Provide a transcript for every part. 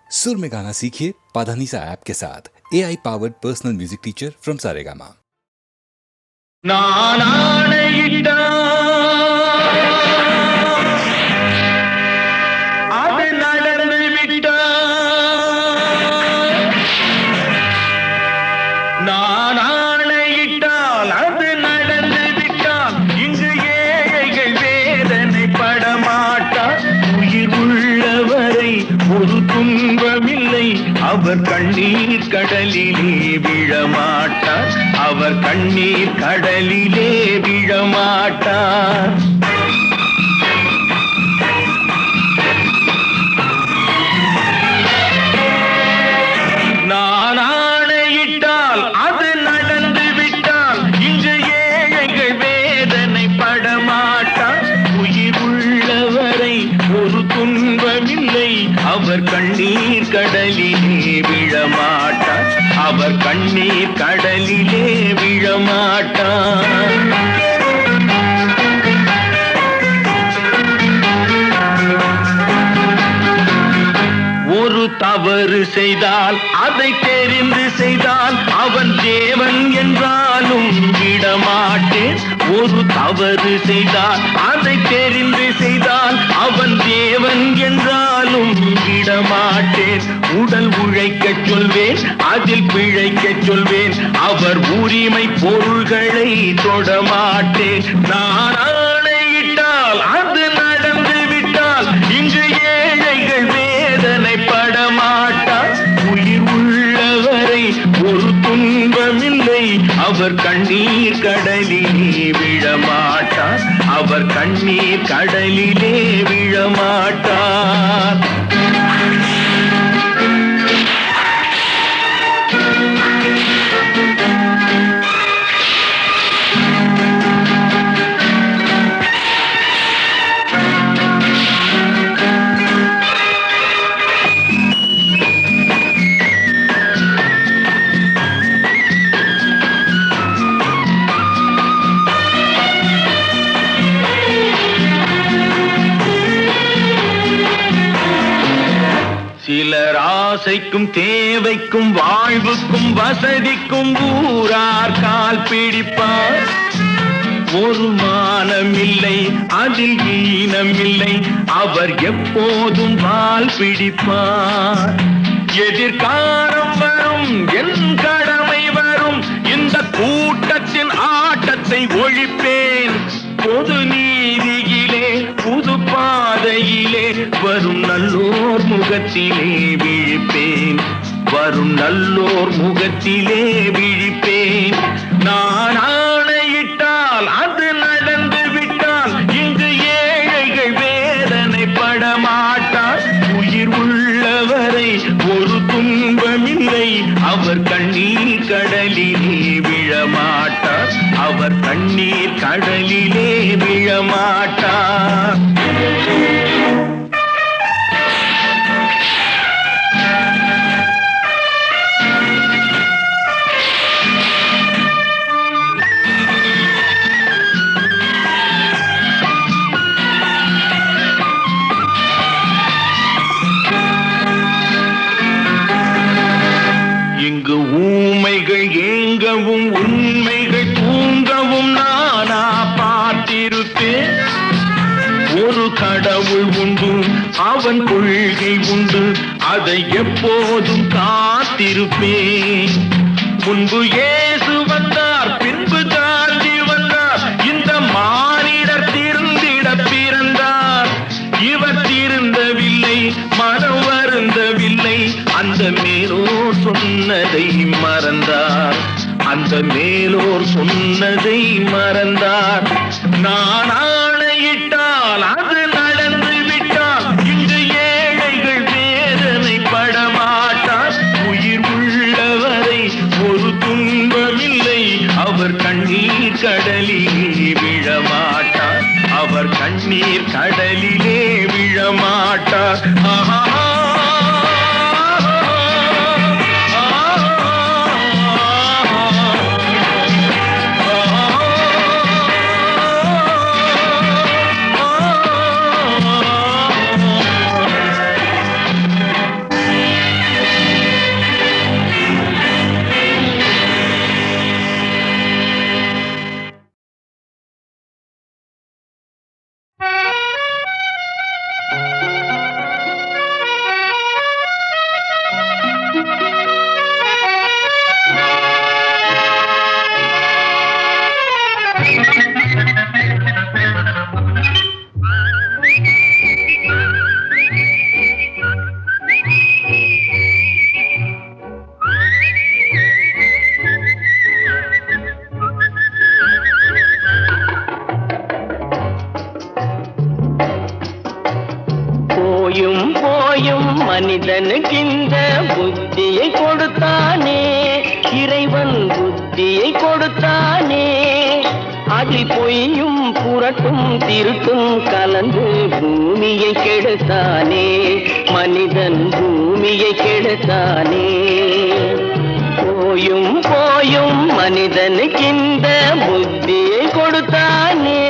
सुर में गाना सीखिए पाधानीसा ऐप के साथ। AI powered personal music teacher from Saregama. அவர் கண்ணீர் கடலிலே விழமாட்டார், அவர் கண்ணீர் கடலிலே விழமாட்டார். நான் ஆணையிட்டால் அது நடந்து விட்டால் இங்கு ஏழைகள் வேதனை படமாட்டார். உயிர் உள்ளவரை ஒரு துன்பமில்லை, அவர் கண்ணீர் கடலிலே விழமாட்டார், அவர் கண்ணீர் கடலிலே விழமாட்டார். ஒரு தவறு செய்தால் அதை தெரிந்து செய்தால் அவன் தேவன் என்றாலும் விடமாட்டேன். ஒரு தவறு செய்தால் அதை தெரிந்து செய்தால் அவன் தேவன் என்றாலும் விடமாட்டேன். உடல் உழைக்கச் சொல்வேன், அதில் பிழைக்கச் சொல்வேன், அவர் உரிமை பொருள்களை தொடமாட்டேன். நான் ஆணையிட்டால் அது நடந்து விட்டால் இங்கு ஏழைகள் வேதனை படமாட்டார். உயிர் உள்ளவரை ஒரு துன்பமில்லை, அவர் கண்ணீர் கடலிலே விழமாட்டார், அவர் கண்ணீர் கடலிலே விழமாட்டார். சிலர் ஆசைக்கும் தேவைக்கும் வாழ்வுக்கும் வசதிக்கும் ஊரார் கால் பிடிப்பார். ஒரு மானமில்லை, அதில் ஈனமில்லை, அவர் எப்போதும் வால் பிடிப்பார். எதிர்காலம் வரும், என் கடமை வரும், இந்த கூட்டத்தின் ஆட்டத்தை ஒழிப்பேன். பொது நீதியிலே புது பாதையிலே வரும் நல்லோர் முகத்திலே விழிப்பேன், வரும் நல்லோர் முகத்திலே விழிப்பேன். நான் ஆணையிட்டால் அது நடந்து விட்டால் இங்கு ஏழைகள் வேதனை படமாட்டார். உயிர் உள்ளவரை ஒரு துன்பமில்லை, அவர் கண்ணீர் கடலிலே விழமாட்டார், அவர் கண்ணீர் கடலிலே விழமாட்டார். இங்கு ஊமைகள் ஏங்கவும் உண்மைகள் தூங்கவும் நானா பார்த்திருப்பேன். ஒரு கடவுள் உண்டு, அவன் கொள்கை உண்டு, அதை எப்போதும் காத்திருப்பேன். முன்பு இயேசு வந்தார், பின்பு காந்தி வந்தார், இந்த மானிடர் திருந்திட பிறந்தார். இவர் திருந்தவில்லை, மனம் வருந்தவில்லை, அந்த மேலோர் சொன்னதை மறந்தார், அந்த மேலோர் சொன்னதை மறந்தார். நான் ஆணையிட்டால் அது நடந்து விட்டால் இங்கு ஏழைகள் வேதனை படமாட்டார். உயிர் உள்ளவரை ஒரு துன்பமில்லை, அவர் கண்ணீர் கடலிலே விழமாட்டார், அவர் கண்ணீர் கடலிலே விழமாட்டார். ஆஹா. மனிதனுக்கு இந்த புத்தியை கொடுத்தானே, இறைவன் புத்தியை கொடுத்தானே. அதில் பொய்யும் புரட்டும் திருட்டும் கலந்து பூமியை கெடுத்தானே, மனிதன் பூமியை கெடுத்தானே. போயும் போயும் மனிதனுக்கு இந்த புத்தியை கொடுத்தானே.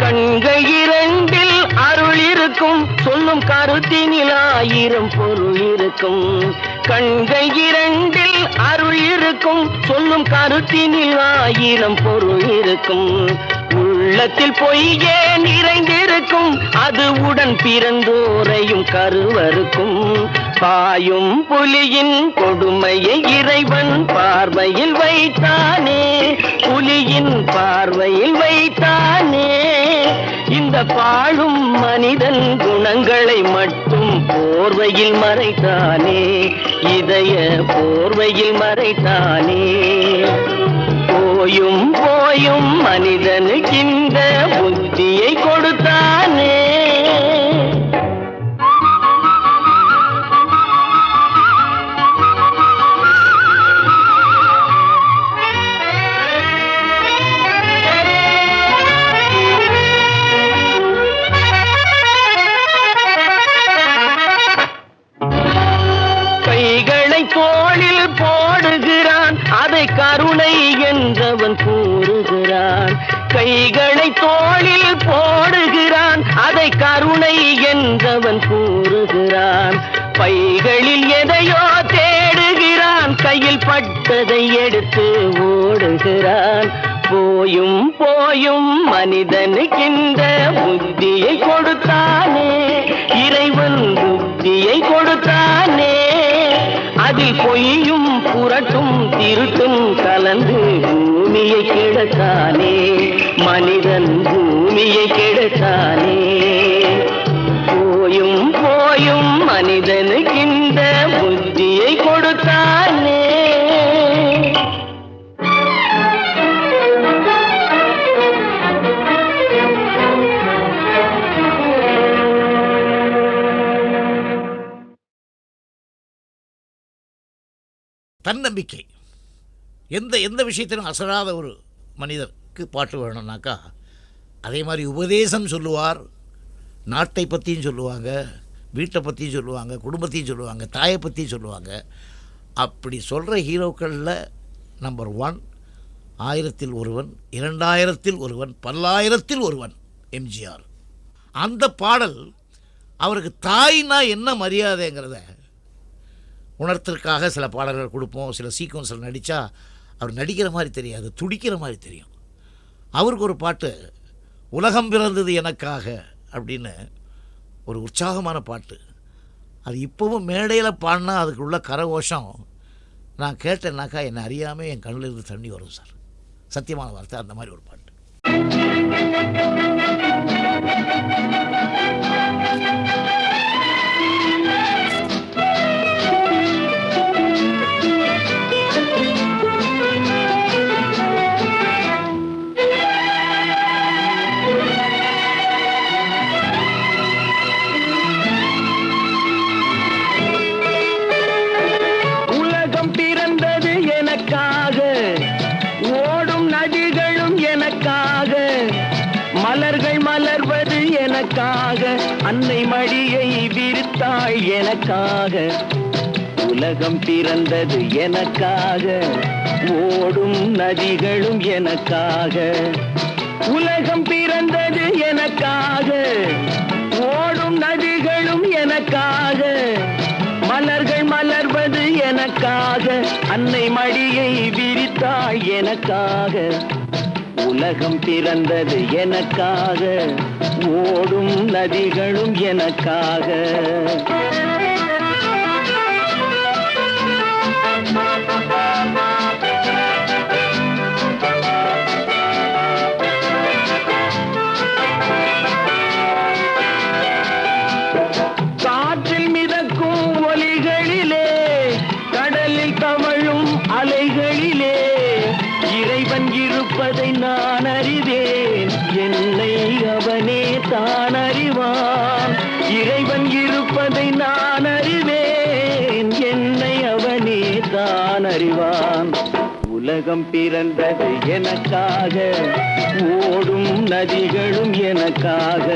கண்கள் இரண்டில் அருள் இருக்கும், சொல்லும் கருத்தினில் ஆயிரம் பொருள் இருக்கும். கண்கள் இரண்டில் அருள் இருக்கும், சொல்லும் கருத்தினில் ஆயிரம் பொருள் இருக்கும். உள்ளத்தில் பொய்யே நிறைந்திருக்கும், அது உடன் பிறந்தோரையும் கருவருக்கும். பாயும் புலியின் கொடுமையை இறைவன் பார்வையில் வைத்தானே, புலியின் பார்வையில் வைத்தானே. இந்த பாழும் மனிதன் குணங்களை மட்டும் போர்வையில் மறைத்தானே, இதய போர்வையில் மறைத்தானே. போயும் போயும் மனிதனுக்கு இந்த புத்தியை கொடுத்தானே. தோளில் போடுகிறான், அதை கருணை என்றவன் கூறுகிறான். கைகளை தோளில் போடுகிறான், அதை கருணை என்றவன் கூறுகிறான். பைகளில் எதையோ தேடுகிறான், கையில் பட்டதை எடுத்து ஓடுகிறான். போயும் போயும் மனிதனுக்கு இந்த புத்தியை கொடுத்தானே, இறைவன் புத்தியை கொடுத்தானே. அதில் பொய்யும் புரட்டும் திருட்டும் கலந்து பூமியை கெடுத்தானே, மனிதன் பூமியை கெடுத்தானே. போயும் போயும் மனிதனுக்கு இந்த புத்தியை கொடுத்தானே. தன்னம்பிக்கை. எந்த விஷயத்திலும் அசராத ஒரு மனிதருக்கு பாட்டு வேணும்னாக்கா அதே மாதிரி உபதேசம் சொல்லுவார். நாட்டை பற்றியும் சொல்லுவாங்க, வீட்டை பற்றியும் சொல்லுவாங்க, குடும்பத்தையும் சொல்லுவாங்க, தாயை பற்றியும் சொல்லுவாங்க. அப்படி சொல்கிற ஹீரோக்களில் நம்பர் 1 1000ல் ஒருவன், 2000ல் ஒருவன், பல்லாயிரத்தில் ஒருவன் எம்ஜிஆர். அந்த பாடல் அவருக்கு தாய்னா என்ன மரியாதைங்கிறத உணர்த்திற்காக சில பாடல்கள் கொடுப்போம். சில சீக்வன்ஸில் நடித்தா அவர் நடிக்கிற மாதிரி தெரியாது, துடிக்கிற மாதிரி தெரியும். அவருக்கு ஒரு பாட்டு உலகம் பிறந்தது எனக்காக அப்படின்னு ஒரு உற்சாகமான பாட்டு. அது இப்போவும் மேடையில் பாடினா அதுக்கு உள்ள கரகோஷம் நான் கேட்டேன்னாக்கா என்னை அறியாமல் என் கண்ணில் இருந்து தண்ணி வரும் சார். சத்தியமான வார்த்தை. அந்த மாதிரி ஒரு பாட்டு. மலர்கள் மலர்வது எனக்காக, அன்னை மடியை விரித்தாள் எனக்காக. உலகம் பிறந்தது எனக்காக, ஓடும் நதிகளும் எனக்காக. உலகம் பிறந்தது எனக்காக, ஓடும் நதிகளும் எனக்காக. மலர்கள் மலர்வது எனக்காக, அன்னை மடியை விரித்தாள் எனக்காக. உலகம் பிறந்தது எனக்காக, ஓடும் நதிகளும் எனக்காக. உலகம் பிறந்தது எனக்காக, ஓடும் நதிகளும் எனக்காக.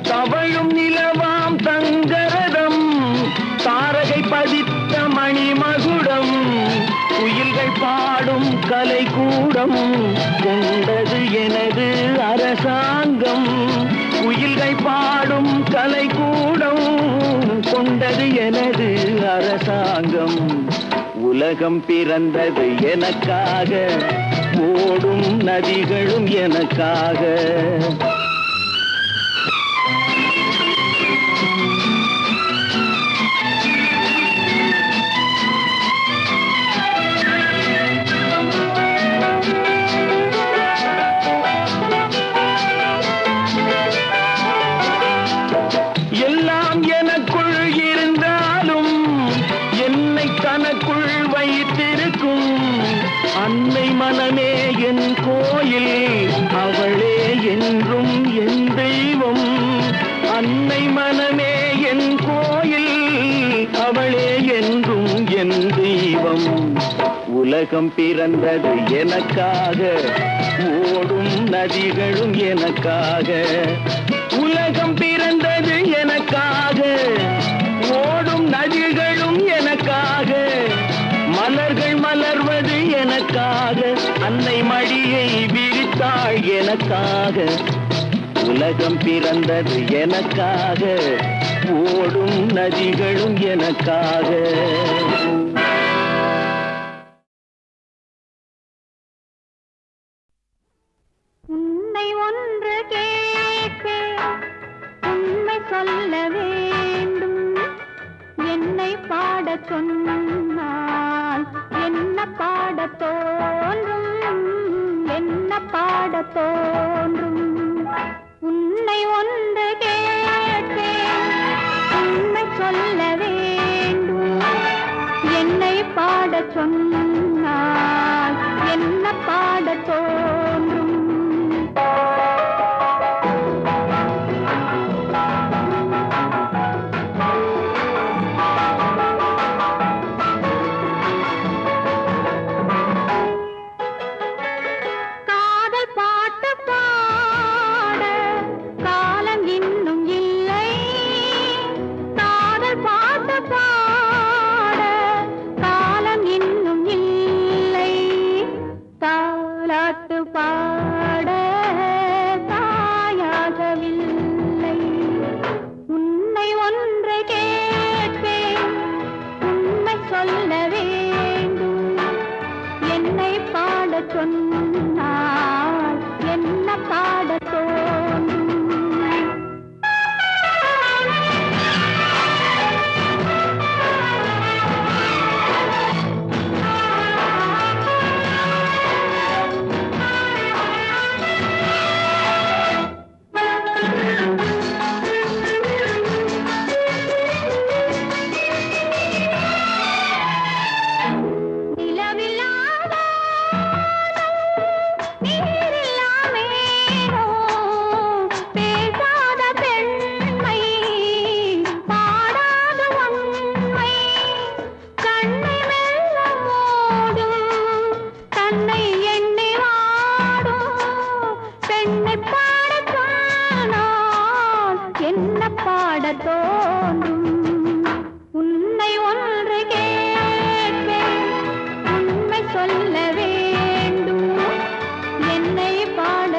தவழும் நிலவாம் தங்கரதம், தாரகை பதித்த மணிமகுடம், குயில்கள் பாடும் கலைக்கூடம், கொண்டது எனது அரசாங்கம். குயில்கள் பாடும் கலைக்கூடம், கொண்டது எனது அரசாங்கம். உலகம் பிறந்தது எனக்காக, ஓடும் நதிகளும் எனக்காக. எல்லாம் எனக்குள் இருந்தாலும் என்னை தனக்குள் வைத்திருக்கும் அன்னை மனமே என் கோயில், அவளே என்றும் என் தெய்வம். அன்னை மனமே என் கோயில், அவளே என்றும் என் தெய்வம். உலகம் பிறந்தது எனக்காக, ஓடும் நதிகளும் எனக்காக. உலகம் பிறந்தது எனக்காக, ஓடும் நதிகளும் எனக்காக. மலர்கள் மலர்வது எனக்காக, அன்னை மடியை விரித்தாள் எனக்காக. உலகம் பிறந்தது எனக்காக, ஓடும் நதிகளும் எனக்காக. உன்னை ஒன்று கேட்பேன், உண்மை சொல்ல வேண்டும். என்னை பாடச் சொன்னால் என்ன பாடத் தோன்றும், என்ன பாடத் தோன்றும். உன்னை ஒன்று கேட்பேன், உண்மை சொல்ல வேண்டும். என்னை பாடச் சொன்னால் என்ன பாடத் தோன்றும்.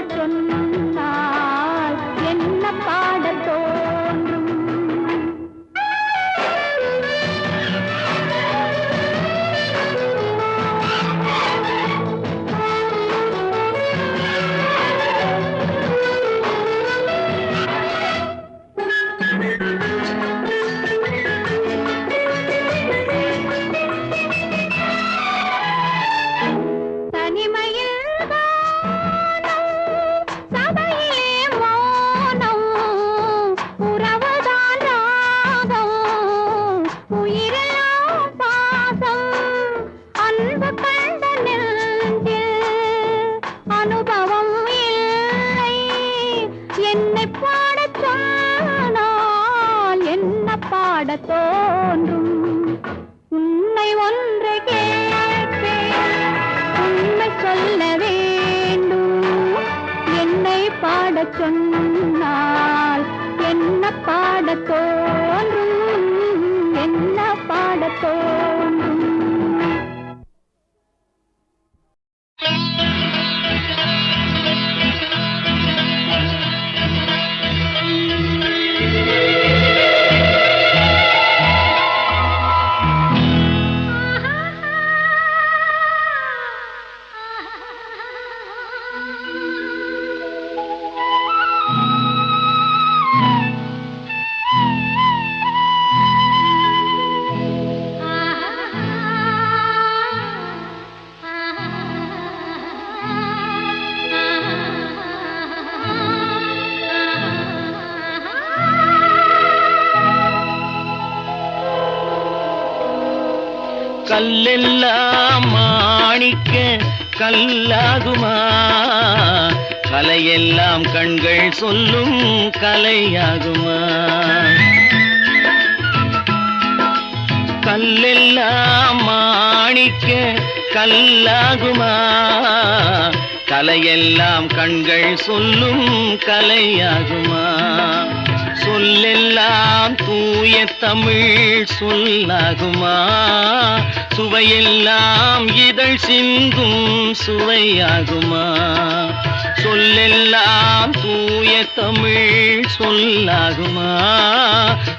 சொன்னால் என்ன பாடத் தோன்றும். பாடச் சொன்னால் என்ன பாடத் தோன்றும், என்ன பாடத் தோன்றும். கல்லெல்லாம் மாணிக்க கல்லாகுமா, கலையெல்லாம் கண்கள் சொல்லும் கலையாகுமா. கல்லெல்லாம் மாணிக்க கல்லாகுமா, கலையெல்லாம் கண்கள் சொல்லும் கலையாகுமா. சொல்லெல்லாம் தூய தமிழ் சொல்லாகுமா, சுவையெல்லாம் இதழ் சிந்தும் சுவையாகுமா. சொல்லெல்லாம் தூய தமிழ் சொல்லாகுமா,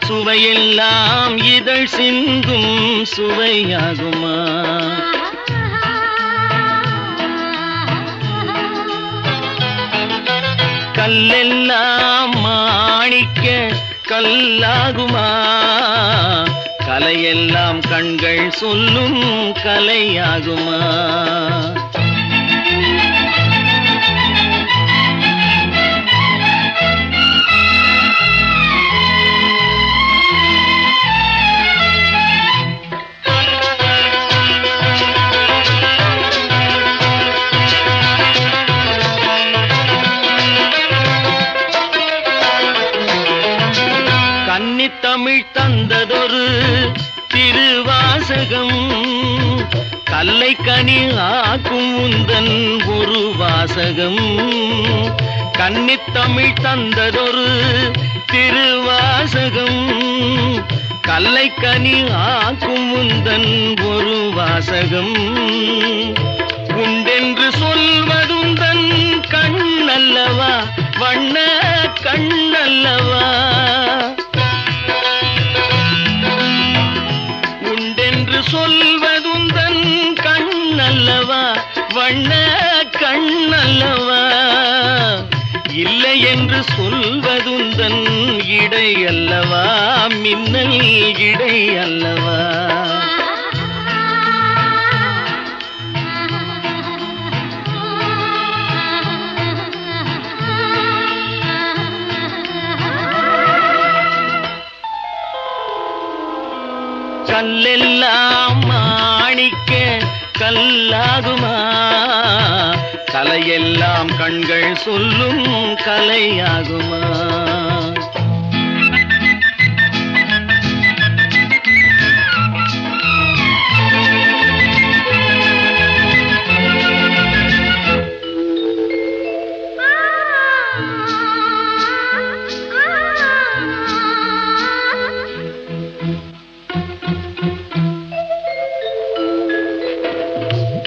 சுவையெல்லாம் இதழ் சிந்தும் சுவையாகுமா. கல்லெல்லாம் மாணிக்க கல்லாகுமா, கலையெல்லாம் கண்கள் சொல்லும் கலையாகுமா. தமிழ் தந்ததொரு திருவாசகம், கல்லை கனி ஆக்கும் உந்தன் ஒரு வாசகம். கன்னித்தமிழ் தந்ததொரு திருவாசகம், கல்லை கனி ஆக்கும் உந்தன் ஒரு வாசகம். உண்டென்று சொல்வதுந்தன் கண்ணல்லவா, வண்ண கண்ணல்லவா. சொல்வதுந்தன் கண்ணல்லவா, வண்ண கண்ணல்லவா. இல்லை என்று சொல்வதுந்தன் இடை அல்லவா, மின்னல் இடை அல்லவா. கல்லெல்லாம் மாணிக்க கல்லாகுமா, கலையெல்லாம் கண்கள் சொல்லும் கலையாகுமா.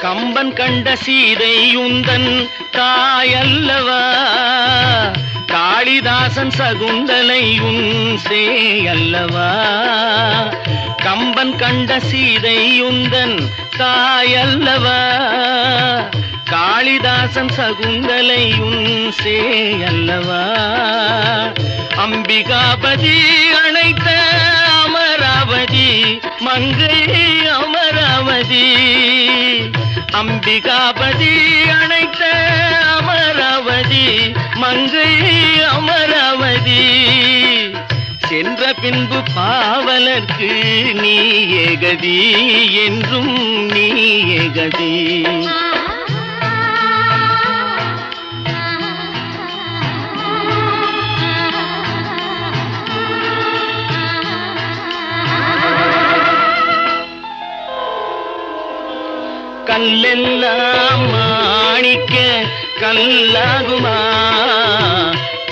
கம்பன் கண்ட சீதை உந்தன் தாயல்லவா, காளிதாசன் சகுந்தலை உன் சேயல்லவா. கம்பன் கண்ட சீதை உந்தன் தாயல்லவா, காளிதாசன் சகுந்தலை உன் சேயல்லவா. அம்பிகாபதி அணைத்த அமராவதி மங்கை அமராவதி. அம்பிகாபதி அணைத்த அமராவதி மங்கை அமராவதி. சென்ற பின்பு பாவலர்க்கு நீ ஏகதி, என்றும் நீ ஏகதி. கல்லெல்லாம் மாணிக்க கல்லாகுமா,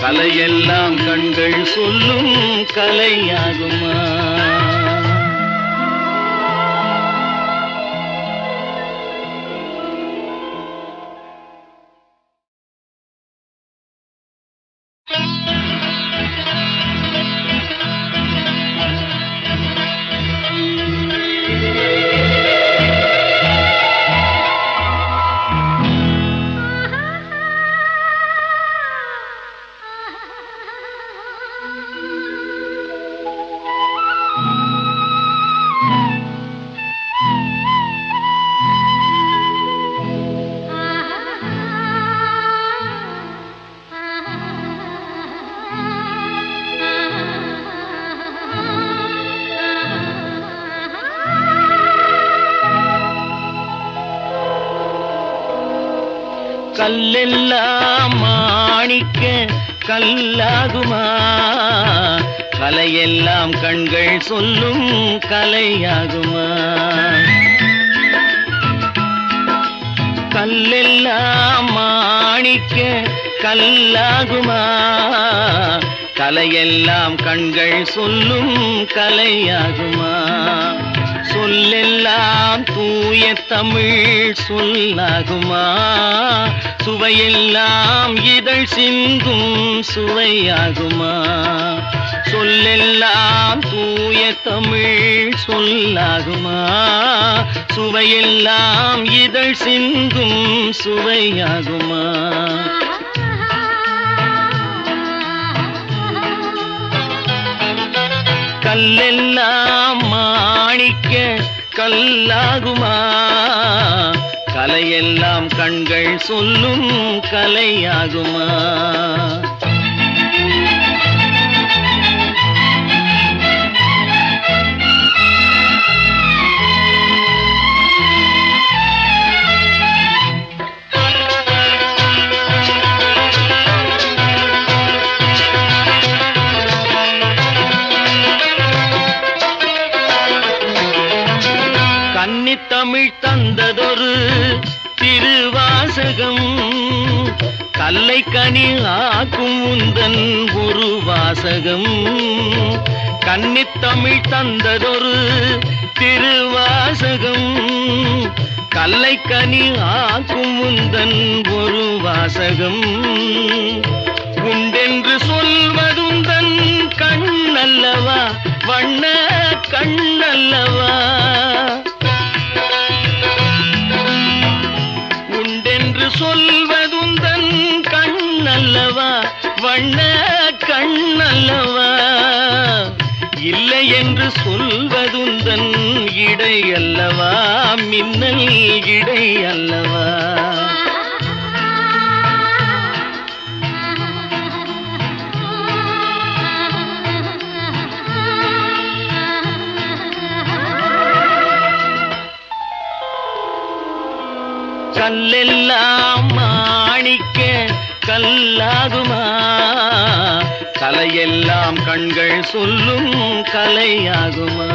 கலையெல்லாம் கண்கள் சொல்லும் கலையாகுமா? கல்லெல்லாம் மாணிக்க கல்லாகுமா? கலையெல்லாம் கண்கள் சொல்லும் கலையாகுமா? கல்லெல்லாம் மாணிக்க கல்லாகுமா? கலையெல்லாம் கண்கள் சொல்லும் கலையாகுமா? சொல்லெல்லாம் தூய தமிழ் சொல்லாகுமா? சுவையெல்லாம் இதழ் சிந்தும் சுவையாகுமா? சொல்லெல்லாம் தூய தமிழ் சொல்லாகுமா? சுவையெல்லாம் இதழ் சிந்தும் சுவையாகுமா? கல்லெல்லாம் மாணிக்க கல்லாகுமா? கலையெல்லாம் கண்கள் சொல்லும் கலையாகுமா? கன்னித்தமிழ் தந்ததொரு திருவாசகம், கல்லை கனி ஆக்கும் உந்தன் ஒரு வாசகம். கன்னித்தமிழ் தந்ததொரு திருவாசகம், கல்லை கனி ஆக்கும் உந்தன் ஒரு வாசகம். உண்டென்று சொல்வதுந்தன் கண்ணல்லவா, வண்ண கண்ணல்லவா? சொல்வதுந்தன் கண்ணல்லவா, வண்ண கண்ணல்லவா? இல்லை என்று சொல்வதுந்தன் இடை அல்லவா, மின்னல் இடை அல்லவா? கல்லெல்லாம் மாணிக்க கல்லாகுமா? கலையெல்லாம் கண்கள் சொல்லும் கலையாகுமா?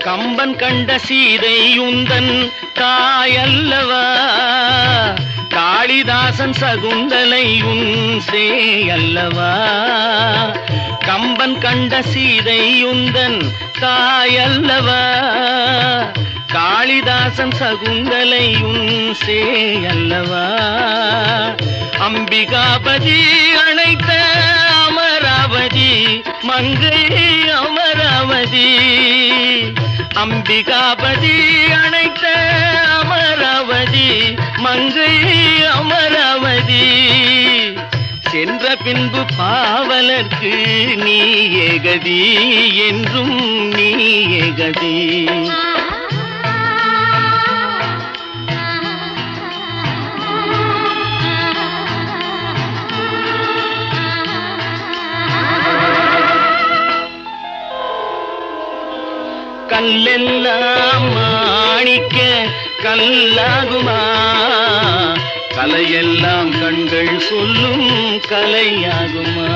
கம்பன் கண்ட சீதை உந்தன் தாயல்லவா, காளிதாசன் சகுந்தலை உன் சேயல்லவா? கம்பன் கண்ட சீதை உந்தன் தாயல்லவா, காளிதாசன் சகுந்தலை உன் சேயல்லவா? அம்பிகாபதி அழைத்த அமராவதி மங்கை அமராவதி, அம்பிகாபதி அழைத்த அமராவதி மங்கை அமராவதி. சென்ற பின்பு பாவலர்க்கு நீ ஏகதி, என்றும் நீ ஏகதி. கல்லெல்லாம் மாணிக்க கல்லாகுமா? கலையெல்லாம் கண்கள் சொல்லும் கலையாகுமா?